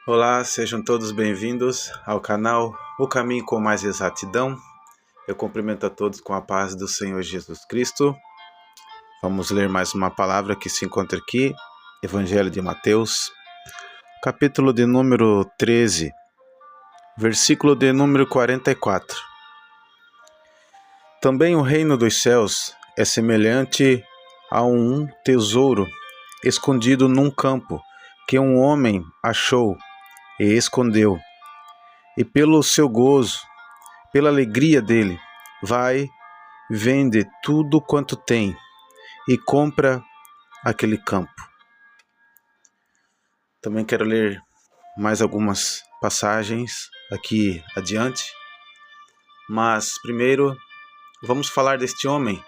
Olá, sejam todos bem-vindos ao canal O Caminho com Mais Exatidão. Eu cumprimento a todos com a paz do Senhor Jesus Cristo. Vamos ler mais uma palavra que se encontra aqui, Evangelho de Mateus, capítulo de número 13, versículo de número 44. Também o reino dos céus é semelhante a um tesouro escondido num campo, que um homem achou e escondeu. E pelo seu gozo, pela alegria dele, vai, vende tudo quanto tem e compra aquele campo. Também quero ler mais algumas passagens aqui adiante, mas primeiro vamos falar deste homem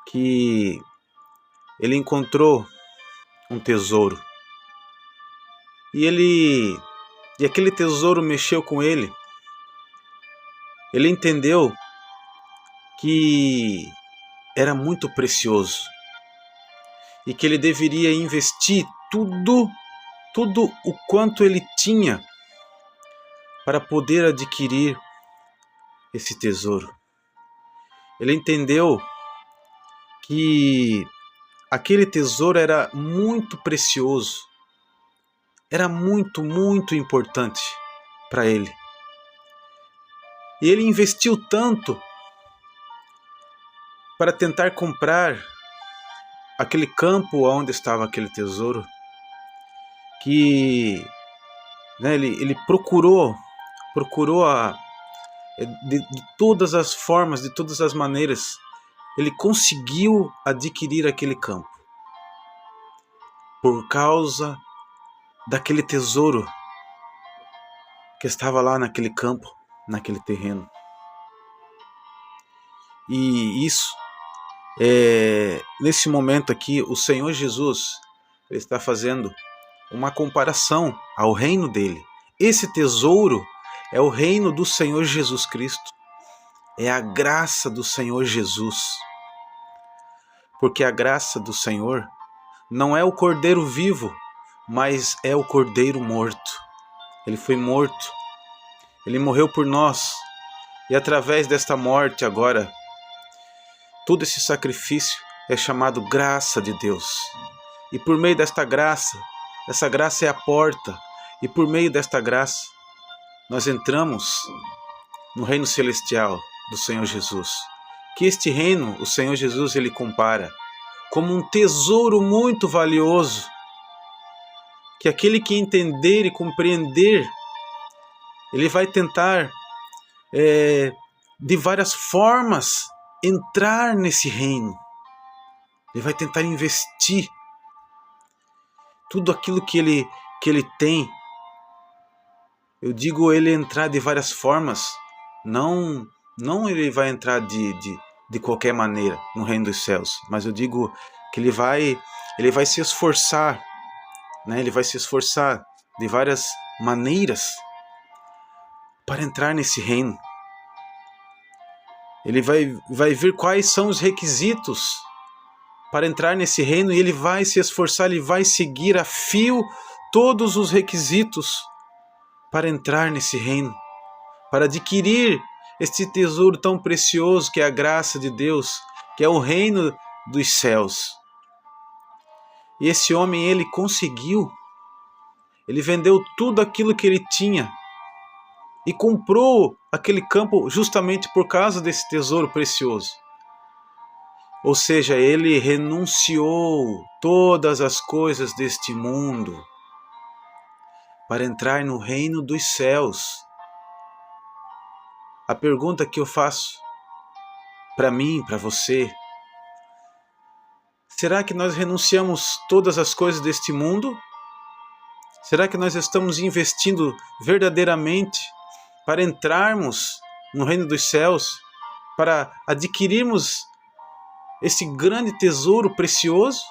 que ele encontrou um tesouro e aquele tesouro mexeu com ele. Ele entendeu que era muito precioso e que ele deveria investir tudo o quanto ele tinha para poder adquirir esse tesouro. Ele entendeu que aquele tesouro era muito precioso, era muito importante para ele. E ele investiu tanto para tentar comprar aquele campo onde estava aquele tesouro, que ele procurou de todas as formas, de todas as maneiras, ele conseguiu adquirir aquele campo por causa daquele tesouro que estava lá naquele campo, naquele terreno. E isso, nesse momento aqui, o Senhor Jesus ele está fazendo uma comparação ao reino dele. Esse tesouro é o reino do Senhor Jesus Cristo. É a graça do Senhor Jesus. Porque a graça do Senhor não é o cordeiro vivo, mas é o cordeiro morto. Ele foi morto. Ele morreu por nós. E através desta morte agora, todo esse sacrifício é chamado graça de Deus. E por meio desta graça, essa graça é a porta. E por meio desta graça, nós entramos no reino celestial do Senhor Jesus. Que este reino, o Senhor Jesus, ele compara como um tesouro muito valioso, que aquele que entender e compreender, ele vai tentar de várias formas entrar nesse reino. Ele vai tentar investir tudo aquilo que ele tem. Eu digo ele entrar de várias formas, não ele vai entrar de qualquer maneira no reino dos céus, mas eu digo que ele vai se esforçar, ele vai se esforçar de várias maneiras para entrar nesse reino. Ele vai ver quais são os requisitos para entrar nesse reino e ele vai se esforçar, ele vai seguir a fio todos os requisitos para entrar nesse reino, para adquirir este tesouro tão precioso que é a graça de Deus, que é o reino dos céus. E esse homem, ele conseguiu. Ele vendeu tudo aquilo que ele tinha e comprou aquele campo justamente por causa desse tesouro precioso. Ou seja, ele renunciou todas as coisas deste mundo para entrar no reino dos céus. A pergunta que eu faço para mim, para você: será que nós renunciamos todas as coisas deste mundo? Será que nós estamos investindo verdadeiramente para entrarmos no reino dos céus, para adquirirmos esse grande tesouro precioso?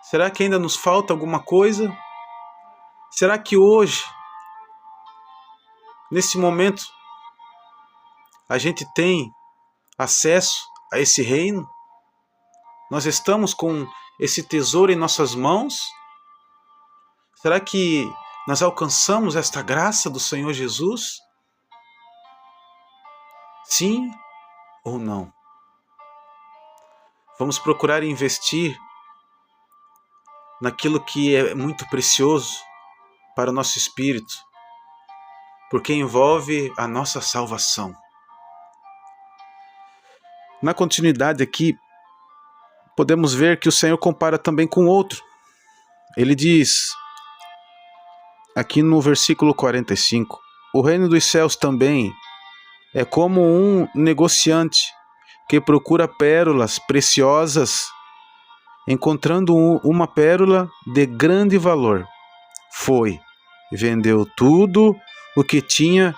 Será que ainda nos falta alguma coisa? Será que hoje, nesse momento, a gente tem acesso a esse reino? Nós estamos com esse tesouro em nossas mãos? Será que nós alcançamos esta graça do Senhor Jesus? Sim ou não? Vamos procurar investir naquilo que é muito precioso para o nosso espírito, porque envolve a nossa salvação. Na continuidade aqui, podemos ver que o Senhor compara também com outro. Ele diz, aqui no versículo 45, o reino dos céus também é como um negociante que procura pérolas preciosas, encontrando uma pérola de grande valor. Foi, vendeu tudo o que tinha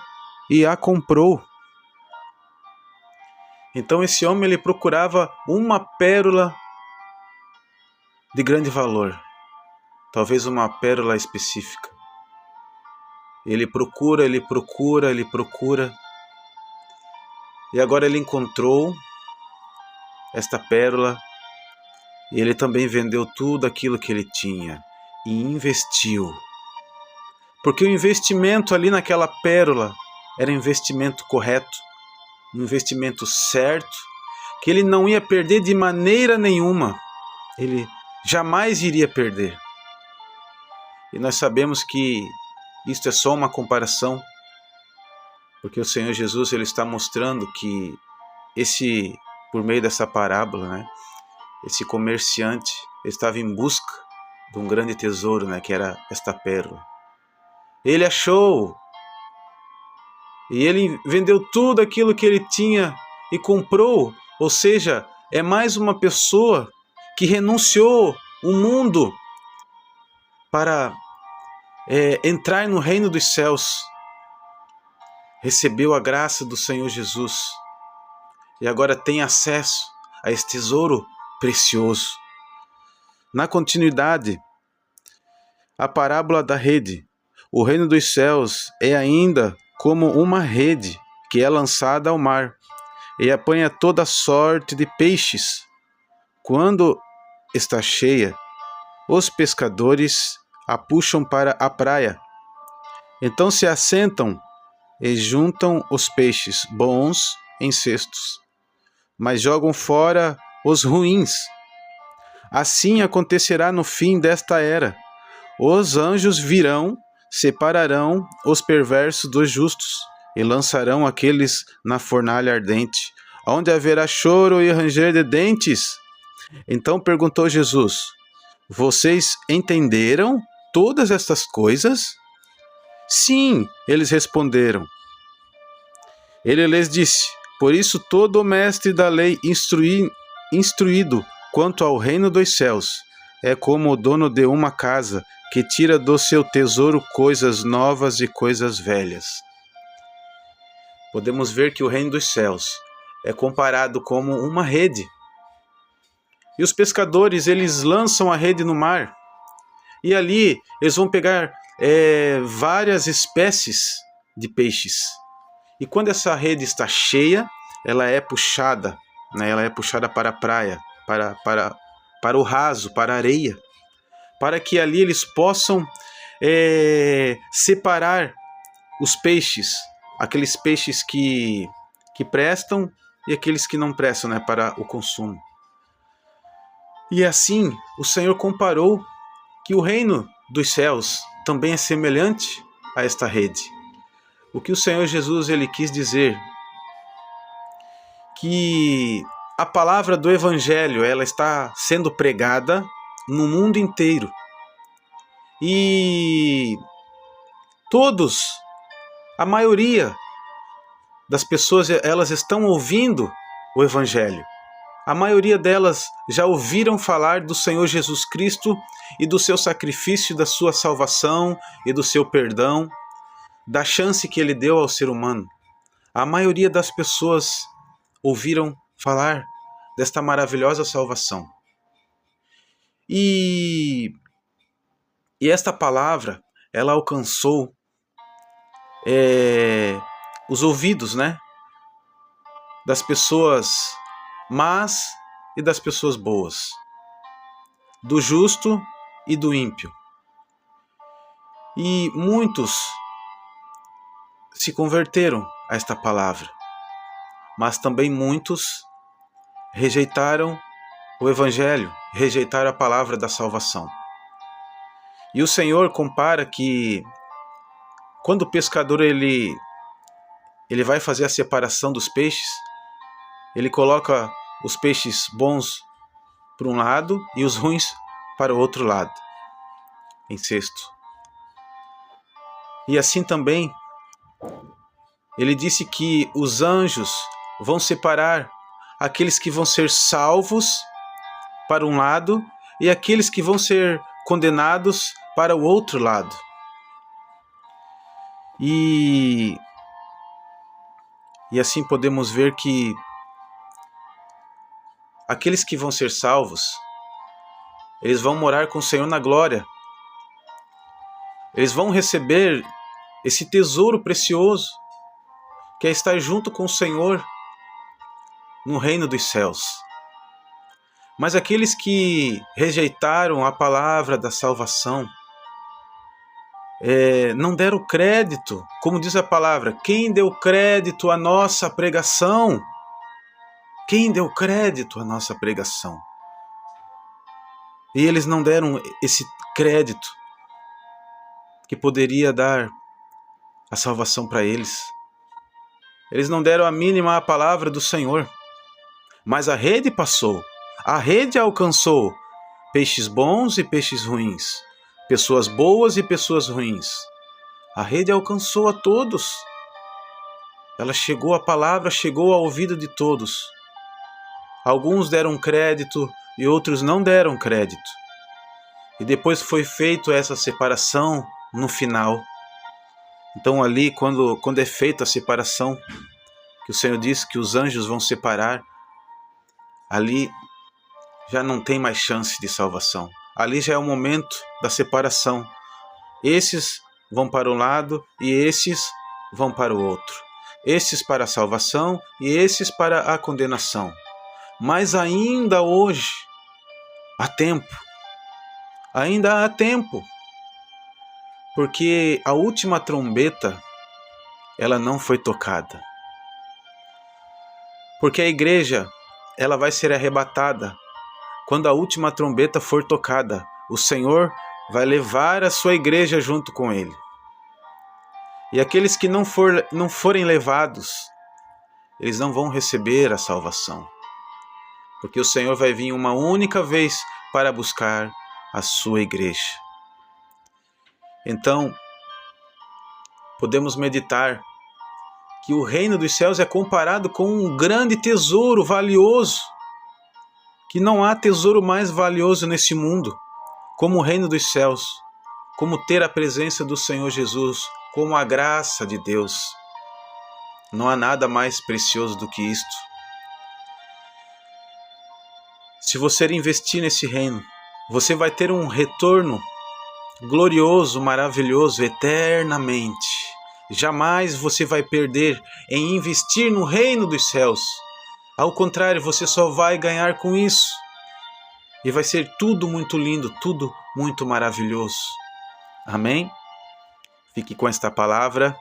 e a comprou. Então esse homem ele procurava uma pérola de grande valor, talvez uma pérola específica. Ele procura, e agora ele encontrou esta pérola, e ele também vendeu tudo aquilo que ele tinha e investiu. Porque o investimento ali naquela pérola era um investimento correto, um investimento certo, que ele não ia perder de maneira nenhuma. Ele jamais iria perder. E nós sabemos que isto é só uma comparação, porque o Senhor Jesus ele está mostrando que por meio dessa parábola, né, esse comerciante estava em busca de um grande tesouro, né, que era esta pérola. Ele achou, e ele vendeu tudo aquilo que ele tinha e comprou. Ou seja, é mais uma pessoa que renunciou o mundo para entrar no reino dos céus. Recebeu a graça do Senhor Jesus e agora tem acesso a esse tesouro precioso. Na continuidade, a parábola da rede. O reino dos céus é ainda como uma rede que é lançada ao mar e apanha toda sorte de peixes. Quando está cheia, os pescadores a puxam para a praia. Então se assentam e juntam os peixes bons em cestos, mas jogam fora os ruins. Assim acontecerá no fim desta era. Os anjos virão, separarão os perversos dos justos e lançarão aqueles na fornalha ardente, onde haverá choro e ranger de dentes. Então perguntou Jesus: vocês entenderam todas estas coisas? Sim, eles responderam. Ele lhes disse: por isso todo mestre da lei instruído quanto ao reino dos céus é como o dono de uma casa que tira do seu tesouro coisas novas e coisas velhas. Podemos ver que o reino dos céus é comparado como uma rede. E os pescadores, eles lançam a rede no mar. E ali eles vão pegar várias espécies de peixes. E quando essa rede está cheia, ela é puxada, né? Ela é puxada para a praia, para o raso, para a areia, para que ali eles possam separar os peixes, aqueles peixes que prestam e aqueles que não prestam, né, para o consumo. E assim o Senhor comparou que o reino dos céus também é semelhante a esta rede. O que o Senhor Jesus ele quis dizer que a palavra do Evangelho ela está sendo pregada no mundo inteiro. E todos, a maioria das pessoas, elas estão ouvindo o Evangelho. A maioria delas já ouviram falar do Senhor Jesus Cristo e do seu sacrifício, da sua salvação e do seu perdão, da chance que ele deu ao ser humano. A maioria das pessoas ouviram falar desta maravilhosa salvação. E esta palavra, ela alcançou os ouvidos, né, das pessoas más e das pessoas boas, do justo e do ímpio. E muitos se converteram a esta palavra, mas também muitos rejeitaram o Evangelho, rejeitaram a palavra da salvação. E o Senhor compara que quando o pescador ele vai fazer a separação dos peixes, ele coloca os peixes bons para um lado e os ruins para o outro lado, em cesto. E assim também, ele disse que os anjos vão separar aqueles que vão ser salvos para um lado e aqueles que vão ser condenados para o outro lado. E assim podemos ver que aqueles que vão ser salvos, eles vão morar com o Senhor na glória. Eles vão receber esse tesouro precioso, que é estar junto com o Senhor no reino dos céus. Mas aqueles que rejeitaram a palavra da salvação, não deram crédito, como diz a palavra, quem deu crédito à nossa pregação? Quem deu crédito à nossa pregação? E eles não deram esse crédito que poderia dar a salvação para eles. Eles não deram a mínima à palavra do Senhor. Mas a rede passou, a rede alcançou peixes bons e peixes ruins, pessoas boas e pessoas ruins. A rede alcançou a todos. Ela chegou, a palavra chegou ao ouvido de todos. Alguns deram crédito e outros não deram crédito. E depois foi feita essa separação no final. Então ali, quando é feita a separação, que o Senhor disse que os anjos vão separar, ali já não tem mais chance de salvação. Ali já é o momento da separação. Esses vão para um lado e esses vão para o outro. Esses para a salvação e esses para a condenação. Mas ainda hoje há tempo. Ainda há tempo. Porque a última trombeta, ela não foi tocada. Porque a igreja, ela vai ser arrebatada quando a última trombeta for tocada. O Senhor vai levar a sua igreja junto com ele. E aqueles que não forem levados, eles não vão receber a salvação. Porque o Senhor vai vir uma única vez para buscar a sua igreja. Então, podemos meditar que o reino dos céus é comparado com um grande tesouro valioso, que não há tesouro mais valioso nesse mundo, como o reino dos céus, como ter a presença do Senhor Jesus, como a graça de Deus. Não há nada mais precioso do que isto. Se você investir nesse reino, você vai ter um retorno glorioso, maravilhoso, eternamente. Jamais você vai perder em investir no reino dos céus. Ao contrário, você só vai ganhar com isso. E vai ser tudo muito lindo, tudo muito maravilhoso. Amém? Fique com esta palavra.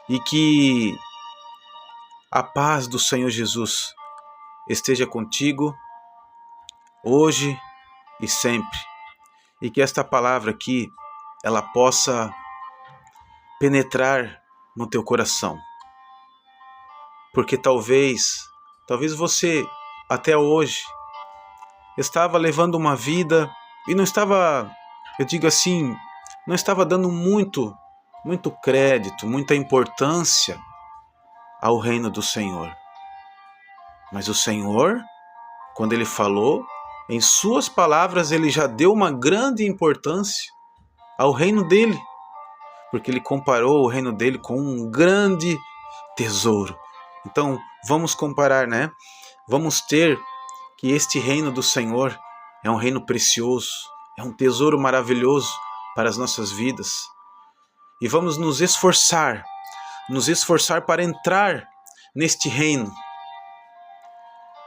E que a paz do Senhor Jesus esteja contigo, hoje e sempre. E que esta palavra aqui, ela possa penetrar no teu coração. Porque talvez você, até hoje, estava levando uma vida e não estava, eu digo assim, não estava dando muito crédito, muita importância ao reino do Senhor. Mas o Senhor, quando Ele falou, em suas palavras Ele já deu uma grande importância ao reino dEle, porque Ele comparou o reino dEle com um grande tesouro. Então, vamos comparar, né? Vamos ter que este reino do Senhor é um reino precioso, é um tesouro maravilhoso para as nossas vidas. E vamos nos esforçar para entrar neste reino.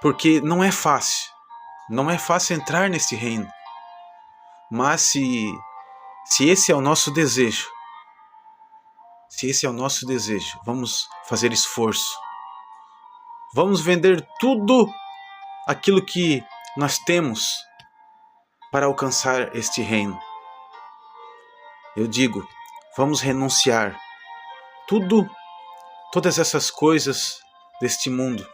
Porque não é fácil entrar neste reino. Mas Se esse é o nosso desejo, vamos fazer esforço. Vamos vender tudo aquilo que nós temos para alcançar este reino. Eu digo, vamos renunciar todas essas coisas deste mundo,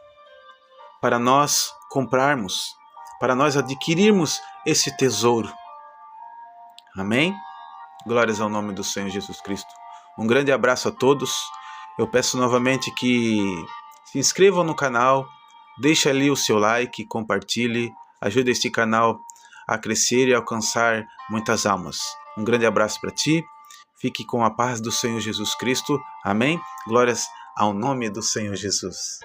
para nós comprarmos, para nós adquirirmos esse tesouro. Amém? Glórias ao nome do Senhor Jesus Cristo. Um grande abraço a todos. Eu peço novamente que se inscrevam no canal, deixe ali o seu like, compartilhe, ajude este canal a crescer e alcançar muitas almas. Um grande abraço para ti. Fique com a paz do Senhor Jesus Cristo. Amém? Glórias ao nome do Senhor Jesus.